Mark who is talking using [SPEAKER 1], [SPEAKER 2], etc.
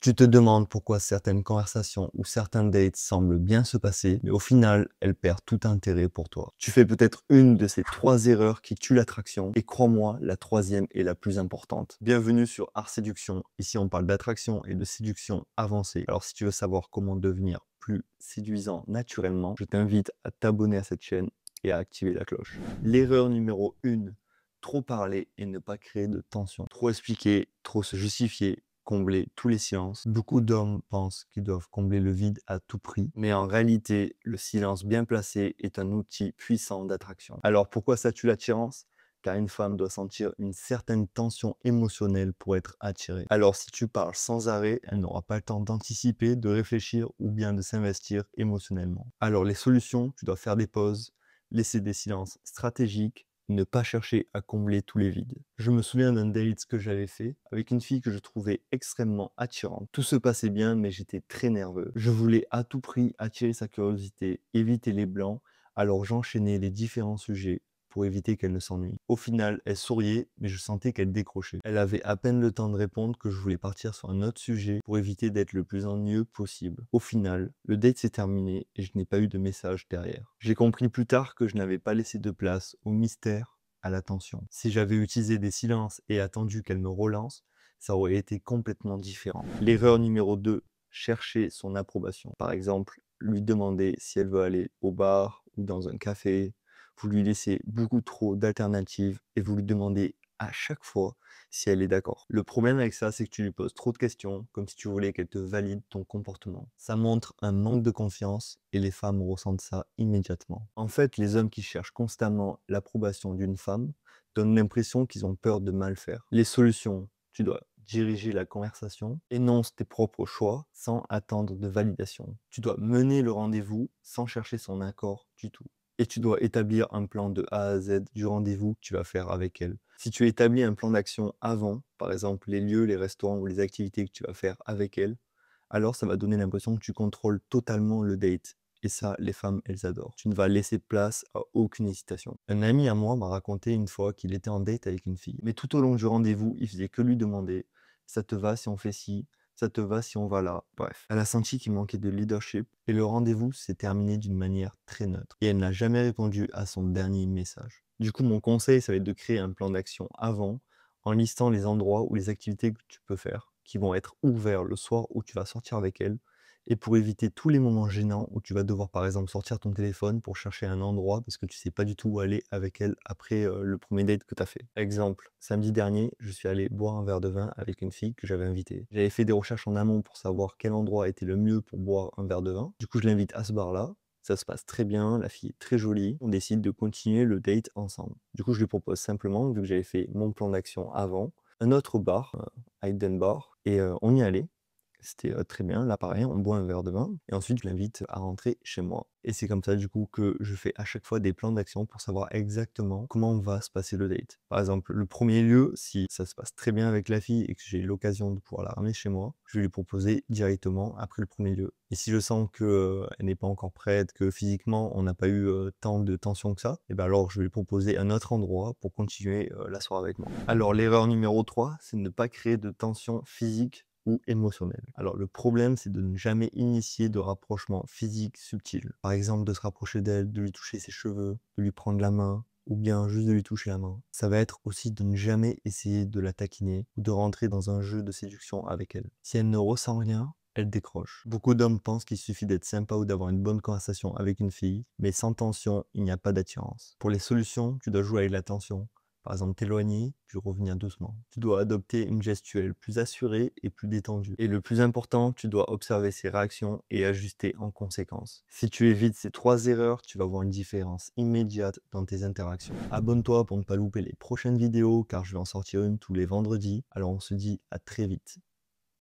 [SPEAKER 1] Tu te demandes pourquoi certaines conversations ou certains dates semblent bien se passer, mais au final, elles perdent tout intérêt pour toi. Tu fais peut-être une de ces 3 erreurs qui tuent l'attraction, et crois-moi, la troisième est la plus importante. Bienvenue sur Art Séduction. Ici, on parle d'attraction et de séduction avancée. Alors, si tu veux savoir comment devenir plus séduisant naturellement, je t'invite à t'abonner à cette chaîne et à activer la cloche. L'erreur numéro 1, trop parler et ne pas créer de tension. Trop expliquer, trop se justifier, combler tous les silences. Beaucoup d'hommes pensent qu'ils doivent combler le vide à tout prix, mais en réalité, le silence bien placé est un outil puissant d'attraction. Alors pourquoi ça tue l'attirance? Car une femme doit sentir une certaine tension émotionnelle pour être attirée. Alors si tu parles sans arrêt, elle n'aura pas le temps d'anticiper, de réfléchir ou bien de s'investir émotionnellement. Alors les solutions, tu dois faire des pauses, laisser des silences stratégiques, ne pas chercher à combler tous les vides. Je me souviens d'un date que j'avais fait avec une fille que je trouvais extrêmement attirante. Tout se passait bien, mais j'étais très nerveux. Je voulais à tout prix attirer sa curiosité, éviter les blancs, alors j'enchaînais les différents sujets pour éviter qu'elle ne s'ennuie. Au final, elle souriait, mais je sentais qu'elle décrochait. Elle avait à peine le temps de répondre que je voulais partir sur un autre sujet pour éviter d'être le plus ennuyeux possible. Au final, le date s'est terminé et je n'ai pas eu de message derrière. J'ai compris plus tard que je n'avais pas laissé de place au mystère, à l'attention. Si j'avais utilisé des silences et attendu qu'elle me relance, ça aurait été complètement différent. L'erreur numéro 2, chercher son approbation. Par exemple, lui demander si elle veut aller au bar ou dans un café. Vous lui laissez beaucoup trop d'alternatives et vous lui demandez à chaque fois si elle est d'accord. Le problème avec ça, c'est que tu lui poses trop de questions, comme si tu voulais qu'elle te valide ton comportement. Ça montre un manque de confiance et les femmes ressentent ça immédiatement. En fait, les hommes qui cherchent constamment l'approbation d'une femme donnent l'impression qu'ils ont peur de mal faire. Les solutions, tu dois diriger la conversation, énonce tes propres choix sans attendre de validation. Tu dois mener le rendez-vous sans chercher son accord du tout. Et tu dois établir un plan de A à Z du rendez-vous que tu vas faire avec elle. Si tu établis un plan d'action avant, par exemple les lieux, les restaurants ou les activités que tu vas faire avec elle, alors ça va donner l'impression que tu contrôles totalement le date. Et ça, les femmes, elles adorent. Tu ne vas laisser place à aucune hésitation. Un ami à moi m'a raconté une fois qu'il était en date avec une fille. Mais tout au long du rendez-vous, il faisait que lui demander « ça te va si on fait ci ? Ça te va si on va là ?» Bref, elle a senti qu'il manquait de leadership et le rendez-vous s'est terminé d'une manière très neutre. Et elle n'a jamais répondu à son dernier message. Du coup, mon conseil, ça va être de créer un plan d'action avant, en listant les endroits ou les activités que tu peux faire, qui vont être ouverts le soir où tu vas sortir avec elle, et pour éviter tous les moments gênants où tu vas devoir par exemple sortir ton téléphone pour chercher un endroit parce que tu sais pas du tout où aller avec elle après le premier date que tu as fait. Exemple, samedi dernier, je suis allé boire un verre de vin avec une fille que j'avais invitée. J'avais fait des recherches en amont pour savoir quel endroit était le mieux pour boire un verre de vin. Du coup, je l'invite à ce bar-là. Ça se passe très bien, la fille est très jolie. On décide de continuer le date ensemble. Du coup, je lui propose simplement, vu que j'avais fait mon plan d'action avant, un autre bar, Hayden Bar, et on y allait. C'était très bien. Là, pareil, on boit un verre de vin et ensuite je l'invite à rentrer chez moi. Et c'est comme ça, du coup, que je fais à chaque fois des plans d'action pour savoir exactement comment va se passer le date. Par exemple, le premier lieu, si ça se passe très bien avec la fille et que j'ai l'occasion de pouvoir la ramener chez moi, je vais lui proposer directement après le premier lieu. Et si je sens que elle n'est pas encore prête, que physiquement on n'a pas eu tant de tension que ça, et ben alors je vais lui proposer un autre endroit pour continuer la soirée avec moi. Alors l'erreur numéro 3, c'est de ne pas créer de tension physique ou émotionnel. Alors le problème, c'est de ne jamais initier de rapprochement physique subtil. Par exemple, de se rapprocher d'elle, de lui toucher ses cheveux, de lui prendre la main, ou bien juste de lui toucher la main. Ça va être aussi de ne jamais essayer de la taquiner ou de rentrer dans un jeu de séduction avec elle. Si elle ne ressent rien, elle décroche. Beaucoup d'hommes pensent qu'il suffit d'être sympa ou d'avoir une bonne conversation avec une fille, mais sans tension, il n'y a pas d'attirance. Pour les solutions, tu dois jouer avec la tension. Par exemple, t'éloigner, puis revenir doucement. Tu dois adopter une gestuelle plus assurée et plus détendue. Et le plus important, tu dois observer ses réactions et ajuster en conséquence. Si tu évites ces 3 erreurs, tu vas voir une différence immédiate dans tes interactions. Abonne-toi pour ne pas louper les prochaines vidéos, car je vais en sortir une tous les vendredis. Alors on se dit à très vite.